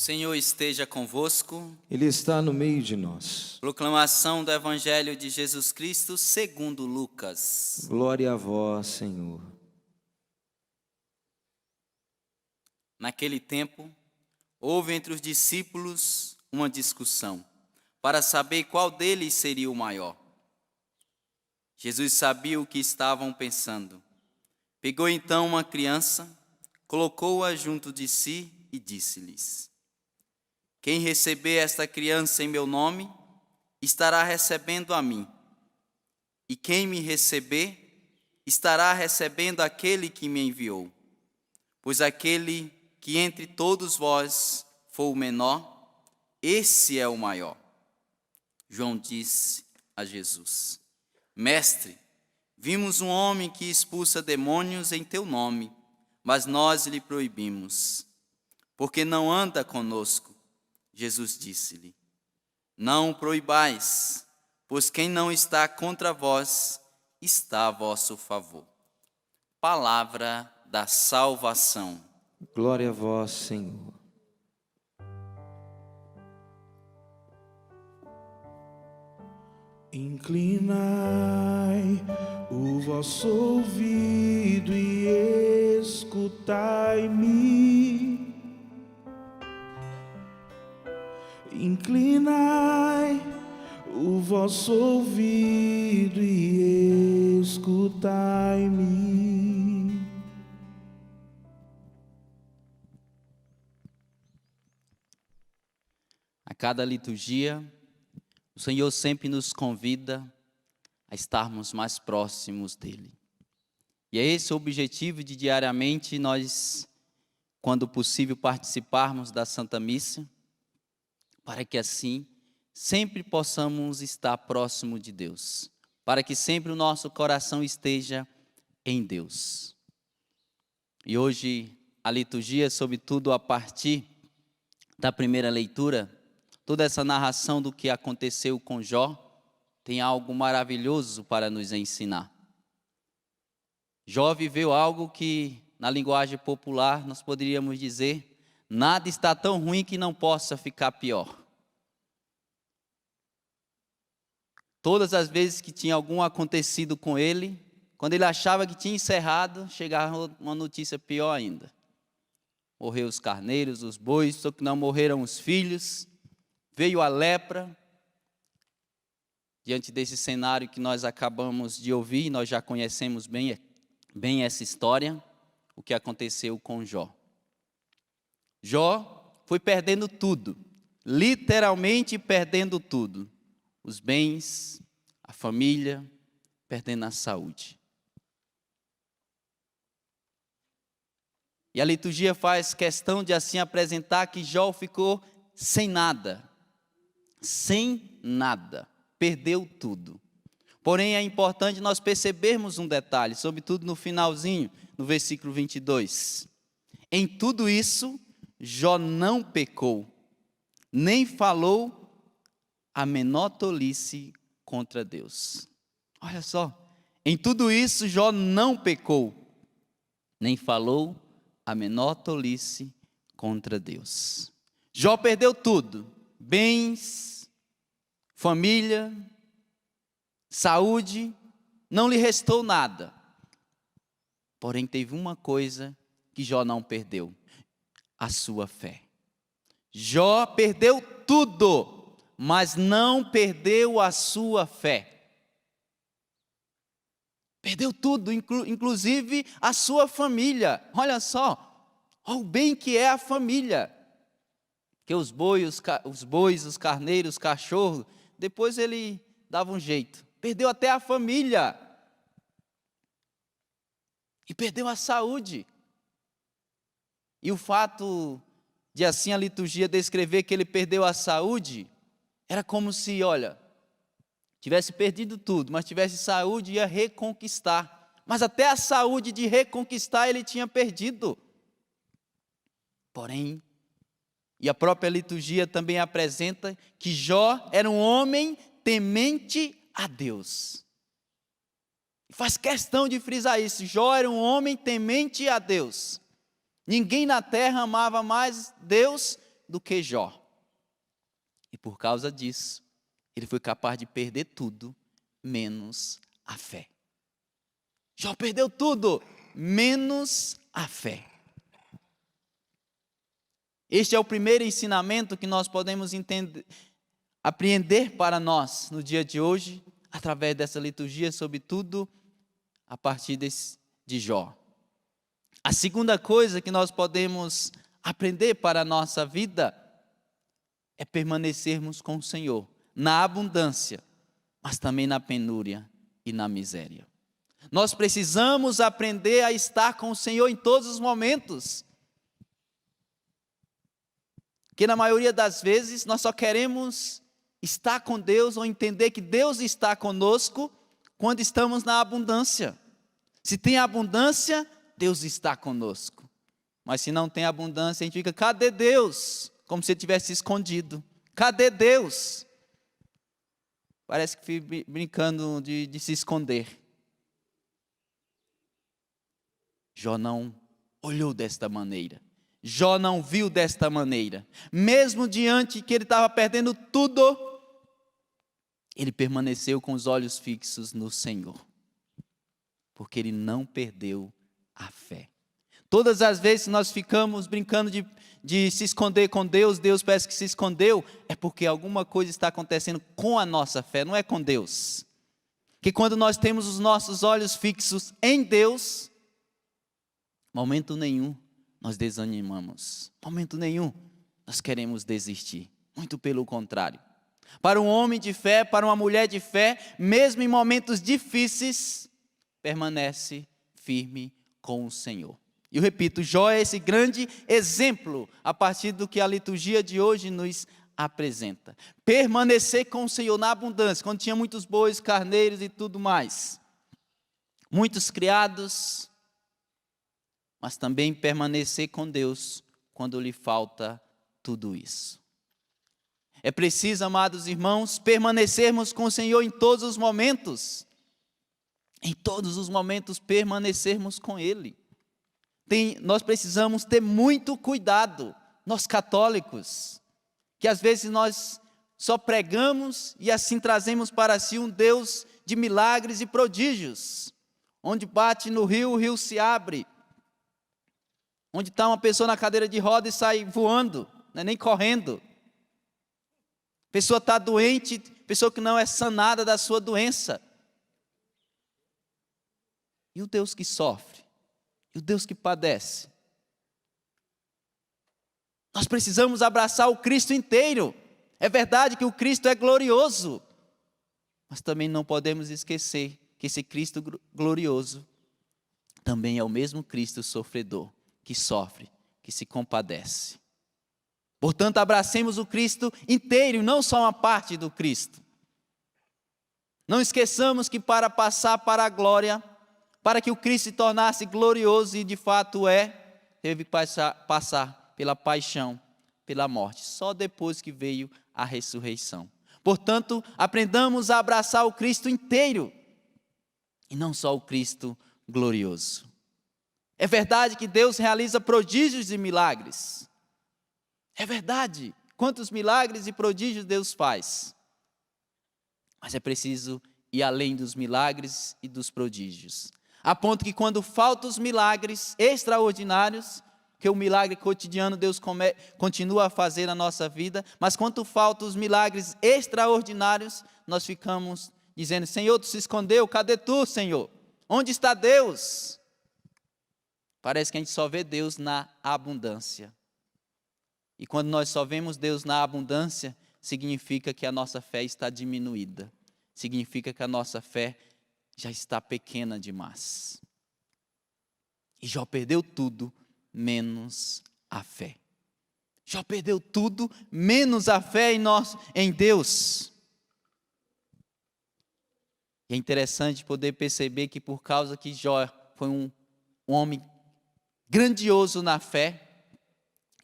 Senhor esteja convosco. Ele está no meio de nós. Proclamação do Evangelho de Jesus Cristo segundo Lucas. Glória a vós, Senhor. Naquele tempo, houve entre os discípulos uma discussão, para saber qual deles seria o maior. Jesus sabia o que estavam pensando. Pegou então uma criança, colocou-a junto de si e disse-lhes: Quem receber esta criança em meu nome, estará recebendo a mim. E quem me receber, estará recebendo aquele que me enviou. Pois aquele que entre todos vós for o menor, esse é o maior. João disse a Jesus: Mestre, vimos um homem que expulsa demônios em teu nome, mas nós lhe proibimos, porque não anda conosco. Jesus disse-lhe: Não o proibais, pois quem não está contra vós, está a vosso favor. Palavra da salvação. Glória a vós, Senhor. Inclinai o vosso ouvido e escutai-me. Inclinai o vosso ouvido e escutai-me. A cada liturgia, o Senhor sempre nos convida a estarmos mais próximos dEle. E é esse o objetivo de diariamente nós, quando possível, participarmos da Santa Missa, para que assim sempre possamos estar próximo de Deus, para que sempre o nosso coração esteja em Deus. E hoje a liturgia, sobretudo a partir da primeira leitura, toda essa narração do que aconteceu com Jó, tem algo maravilhoso para nos ensinar. Jó viveu algo que, na linguagem popular, nós poderíamos dizer: nada está tão ruim que não possa ficar pior. Todas as vezes que tinha algum acontecido com ele, quando ele achava que tinha encerrado, chegava uma notícia pior ainda. Morreu os carneiros, os bois, só que não morreram os filhos. Veio a lepra. Diante desse cenário que nós acabamos de ouvir, nós já conhecemos bem essa história, o que aconteceu com Jó. Jó foi perdendo tudo, literalmente perdendo tudo. Os bens, a família, perdendo a saúde. E a liturgia faz questão de assim apresentar que Jó ficou sem nada. Sem nada, perdeu tudo. Porém, é importante nós percebermos um detalhe, sobretudo no finalzinho, no versículo 22. Em tudo isso, Jó não pecou, nem falou a menor tolice contra Deus. Olha só, em tudo isso, Jó não pecou, nem falou a menor tolice contra Deus. Jó perdeu tudo. Bens, família, saúde, não lhe restou nada. Porém, teve uma coisa que Jó não perdeu: a sua fé. Jó perdeu tudo, mas não perdeu a sua fé. Perdeu tudo, inclusive a sua família. Olha só, olha o bem que é a família. Que os bois, os carneiros, os cachorros, depois ele dava um jeito. Perdeu até a família. E perdeu a saúde. E o fato de assim a liturgia descrever que ele perdeu a saúde, era como se, olha, tivesse perdido tudo, mas tivesse saúde e ia reconquistar. Mas até a saúde de reconquistar ele tinha perdido. Porém, e a própria liturgia também apresenta que Jó era um homem temente a Deus. Faz questão de frisar isso. Jó era um homem temente a Deus. Ninguém na terra amava mais Deus do que Jó. E por causa disso, ele foi capaz de perder tudo, menos a fé. Jó perdeu tudo, menos a fé. Este é o primeiro ensinamento que nós podemos apreender para nós no dia de hoje, através dessa liturgia, sobretudo a partir de Jó. A segunda coisa que nós podemos aprender para a nossa vida é permanecermos com o Senhor, na abundância, mas também na penúria e na miséria. Nós precisamos aprender a estar com o Senhor em todos os momentos. Que na maioria das vezes nós só queremos estar com Deus ou entender que Deus está conosco quando estamos na abundância. Se tem abundância, Deus está conosco. Mas se não tem abundância, a gente fica, cadê Deus? Como se ele tivesse escondido. Cadê Deus? Parece que fica brincando de se esconder. Jó não olhou desta maneira. Jó não viu desta maneira. Mesmo diante que ele estava perdendo tudo, ele permaneceu com os olhos fixos no Senhor. Porque ele não perdeu a fé. Todas as vezes que nós ficamos brincando de se esconder com Deus, Deus parece que se escondeu, é porque alguma coisa está acontecendo com a nossa fé, não é com Deus. Que quando nós temos os nossos olhos fixos em Deus, momento nenhum nós desanimamos, momento nenhum nós queremos desistir, muito pelo contrário. Para um homem de fé, para uma mulher de fé, mesmo em momentos difíceis, permanece firme com o Senhor. E eu repito, Jó é esse grande exemplo a partir do que a liturgia de hoje nos apresenta. Permanecer com o Senhor na abundância, quando tinha muitos bois, carneiros e tudo mais. Muitos criados, mas também permanecer com Deus quando lhe falta tudo isso. É preciso, amados irmãos, permanecermos com o Senhor em todos os momentos. Em todos os momentos permanecermos com Ele. Nós precisamos ter muito cuidado, nós católicos, que às vezes nós só pregamos e assim trazemos para si um Deus de milagres e prodígios, onde bate no rio, o rio se abre, onde está uma pessoa na cadeira de roda e sai voando, não é nem correndo. Pessoa está doente, pessoa que não é sanada da sua doença. E o Deus que sofre? E o Deus que padece? Nós precisamos abraçar o Cristo inteiro. É verdade que o Cristo é glorioso, mas também não podemos esquecer que esse Cristo glorioso também é o mesmo Cristo sofredor, que sofre, que se compadece. Portanto, abracemos o Cristo inteiro, não só uma parte do Cristo. Não esqueçamos que para passar para a glória, para que o Cristo se tornasse glorioso, e de fato teve que passar pela paixão, pela morte, só depois que veio a ressurreição. Portanto, aprendamos a abraçar o Cristo inteiro, e não só o Cristo glorioso. É verdade que Deus realiza prodígios e milagres. É verdade. Quantos milagres e prodígios Deus faz. Mas é preciso ir além dos milagres e dos prodígios. A ponto que quando faltam os milagres extraordinários, que o milagre cotidiano Deus continua a fazer na nossa vida, mas quando faltam os milagres extraordinários, nós ficamos dizendo, Senhor, Tu se escondeu, cadê Tu, Senhor? Onde está Deus? Parece que a gente só vê Deus na abundância. E quando nós só vemos Deus na abundância, significa que a nossa fé está diminuída. Significa que a nossa fé já está pequena demais. E Jó perdeu tudo, menos a fé. Jó perdeu tudo, menos a fé em Deus. E é interessante poder perceber que por causa que Jó foi um homem grandioso na fé,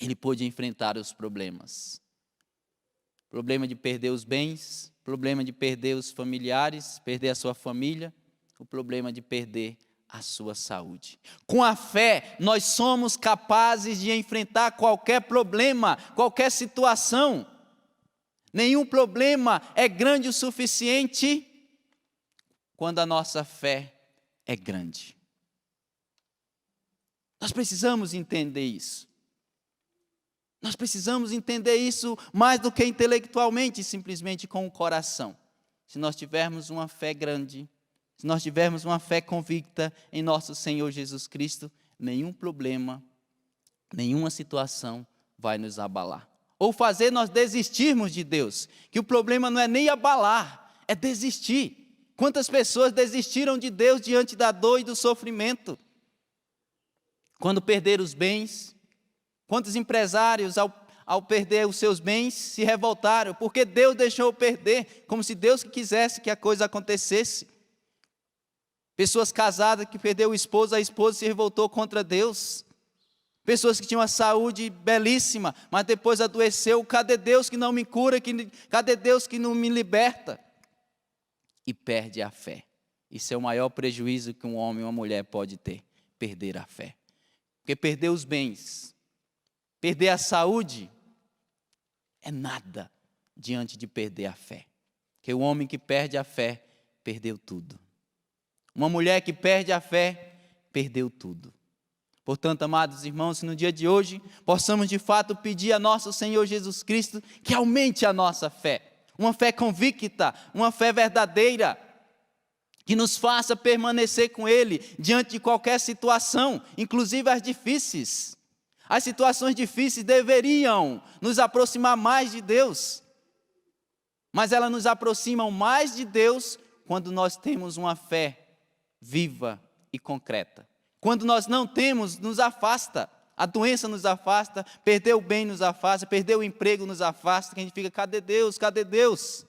ele pôde enfrentar os problemas. Problema de perder os bens, problema de perder os familiares, perder a sua família, o problema de perder a sua saúde. Com a fé, nós somos capazes de enfrentar qualquer problema, qualquer situação. Nenhum problema é grande o suficiente quando a nossa fé é grande. Nós precisamos entender isso. Nós precisamos entender isso mais do que intelectualmente, simplesmente com o coração. Se nós tivermos uma fé grande, se nós tivermos uma fé convicta em nosso Senhor Jesus Cristo, nenhum problema, nenhuma situação vai nos abalar. Ou fazer nós desistirmos de Deus, que o problema não é nem abalar, é desistir. Quantas pessoas desistiram de Deus diante da dor e do sofrimento? Quando perderam os bens, quantos empresários, ao perder os seus bens, se revoltaram, porque Deus deixou perder, como se Deus quisesse que a coisa acontecesse. Pessoas casadas que perderam o esposo, a esposa se revoltou contra Deus. Pessoas que tinham uma saúde belíssima, mas depois adoeceu. Cadê Deus que não me cura? Cadê Deus que não me liberta? E perde a fé. Isso é o maior prejuízo que um homem ou uma mulher pode ter, perder a fé. Porque perder os bens, perder a saúde, é nada diante de perder a fé. Porque o homem que perde a fé, perdeu tudo. Uma mulher que perde a fé, perdeu tudo. Portanto, amados irmãos, se no dia de hoje possamos de fato pedir a nosso Senhor Jesus Cristo que aumente a nossa fé. Uma fé convicta, uma fé verdadeira, que nos faça permanecer com Ele diante de qualquer situação, inclusive as difíceis. As situações difíceis deveriam nos aproximar mais de Deus, mas elas nos aproximam mais de Deus quando nós temos uma fé viva e concreta. Quando nós não temos, nos afasta. A doença nos afasta, perder o bem nos afasta, perder o emprego nos afasta, que a gente fica, cadê Deus? Cadê Deus?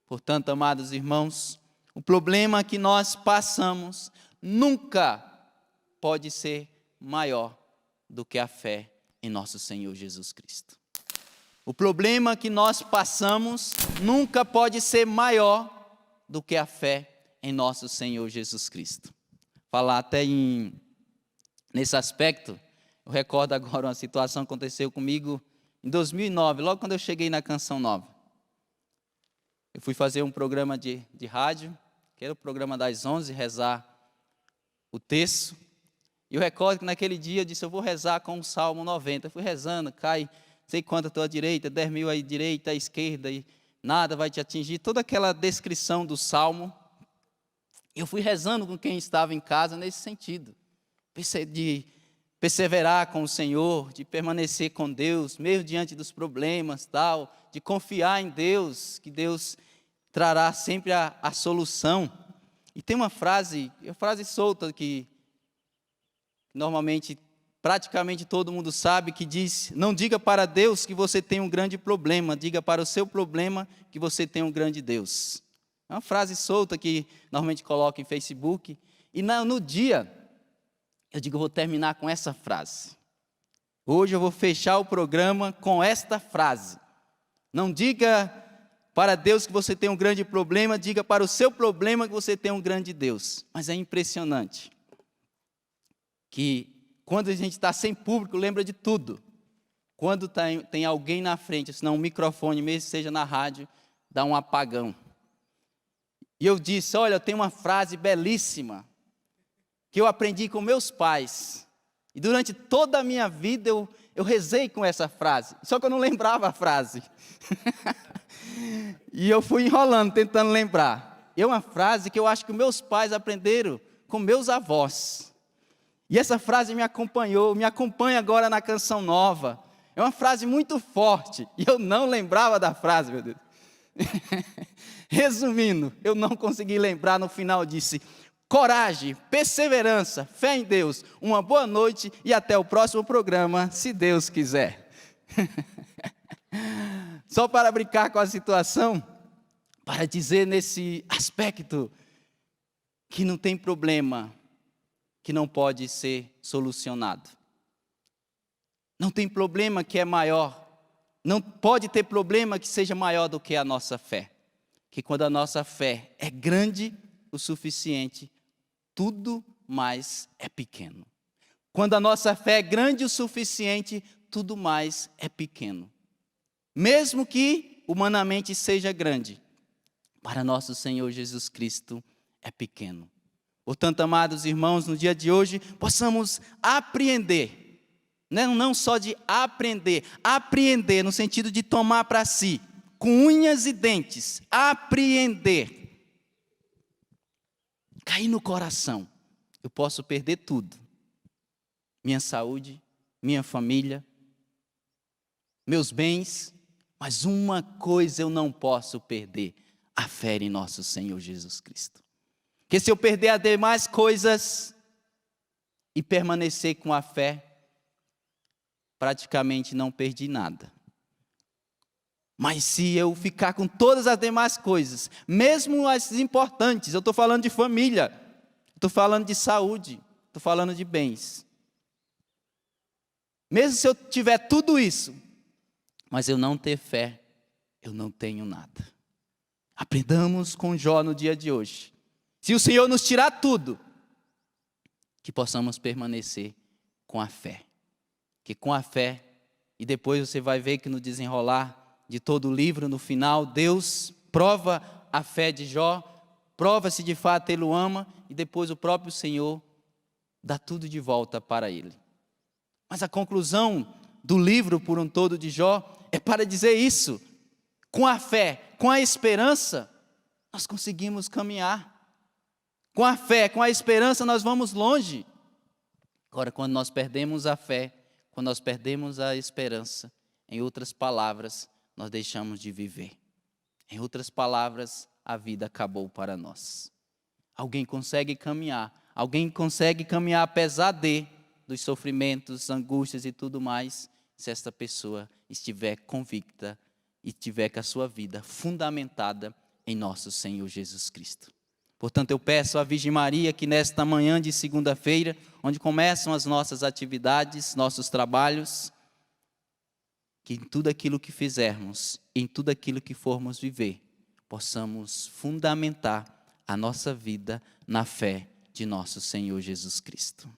Portanto, amados irmãos, o problema que nós passamos nunca pode ser maior do que a fé em nosso Senhor Jesus Cristo. O problema que nós passamos nunca pode ser maior do que a fé em nosso Senhor Jesus Cristo. Falar até nesse aspecto, eu recordo agora uma situação que aconteceu comigo em 2009, logo quando eu cheguei na Canção Nova. Eu fui fazer um programa de rádio, que era o programa das 11, rezar o terço. E eu recordo que naquele dia eu disse, eu vou rezar com o Salmo 90. Eu fui rezando, cai, não sei quanto à tua direita, 10 mil à direita, à esquerda, e nada vai te atingir. Toda aquela descrição do Salmo. Eu fui rezando com quem estava em casa nesse sentido. De perseverar com o Senhor, de permanecer com Deus, mesmo diante dos problemas, tal, de confiar em Deus, que Deus trará sempre a solução. E tem uma frase solta que normalmente, praticamente todo mundo sabe, que diz, não diga para Deus que você tem um grande problema, diga para o seu problema que você tem um grande Deus. É uma frase solta que normalmente coloca em Facebook. E no dia, eu digo, eu vou terminar com essa frase. Hoje eu vou fechar o programa com esta frase. Não diga para Deus que você tem um grande problema, diga para o seu problema que você tem um grande Deus. Mas é impressionante que quando a gente está sem público, lembra de tudo. Quando tem alguém na frente, senão um microfone, mesmo seja na rádio, dá um apagão. E eu disse, olha, eu tenho uma frase belíssima, que eu aprendi com meus pais. E durante toda a minha vida eu rezei com essa frase. Só que eu não lembrava a frase. E eu fui enrolando, tentando lembrar. É uma frase que eu acho que meus pais aprenderam com meus avós. E essa frase me acompanha agora na Canção Nova. É uma frase muito forte. E eu não lembrava da frase, meu Deus. Resumindo, eu não consegui lembrar, no final disse, coragem, perseverança, fé em Deus, uma boa noite e até o próximo programa, se Deus quiser. Só para brincar com a situação, para dizer nesse aspecto que não tem problema que não pode ser solucionado. Não tem problema que é maior, não pode ter problema que seja maior do que a nossa fé. Que quando a nossa fé é grande o suficiente, tudo mais é pequeno. Quando a nossa fé é grande o suficiente, tudo mais é pequeno. Mesmo que humanamente seja grande, para nosso Senhor Jesus Cristo é pequeno. Portanto, amados irmãos, no dia de hoje, possamos apreender, não só de aprender, apreender no sentido de tomar para si, com unhas e dentes, apreender. Cair no coração, eu posso perder tudo, minha saúde, minha família, meus bens, mas uma coisa eu não posso perder, a fé em nosso Senhor Jesus Cristo. Porque se eu perder as demais coisas e permanecer com a fé, praticamente não perdi nada. Mas se eu ficar com todas as demais coisas, mesmo as importantes, eu estou falando de família, estou falando de saúde, estou falando de bens. Mesmo se eu tiver tudo isso, mas eu não ter fé, eu não tenho nada. Aprendamos com Jó no dia de hoje. Se o Senhor nos tirar tudo, que possamos permanecer com a fé. Que com a fé, e depois você vai ver que no desenrolar de todo o livro, no final, Deus prova a fé de Jó, prova se de fato ele o ama, e depois o próprio Senhor dá tudo de volta para ele. Mas a conclusão do livro por um todo de Jó é para dizer isso. Com a fé, com a esperança, nós conseguimos caminhar. Com a fé, com a esperança, nós vamos longe. Agora, quando nós perdemos a fé, quando nós perdemos a esperança, em outras palavras, nós deixamos de viver. Em outras palavras, a vida acabou para nós. Alguém consegue caminhar apesar dos sofrimentos, angústias e tudo mais, se esta pessoa estiver convicta e tiver com a sua vida fundamentada em nosso Senhor Jesus Cristo. Portanto, eu peço à Virgem Maria que nesta manhã de segunda-feira, onde começam as nossas atividades, nossos trabalhos, que em tudo aquilo que fizermos, em tudo aquilo que formos viver, possamos fundamentar a nossa vida na fé de nosso Senhor Jesus Cristo.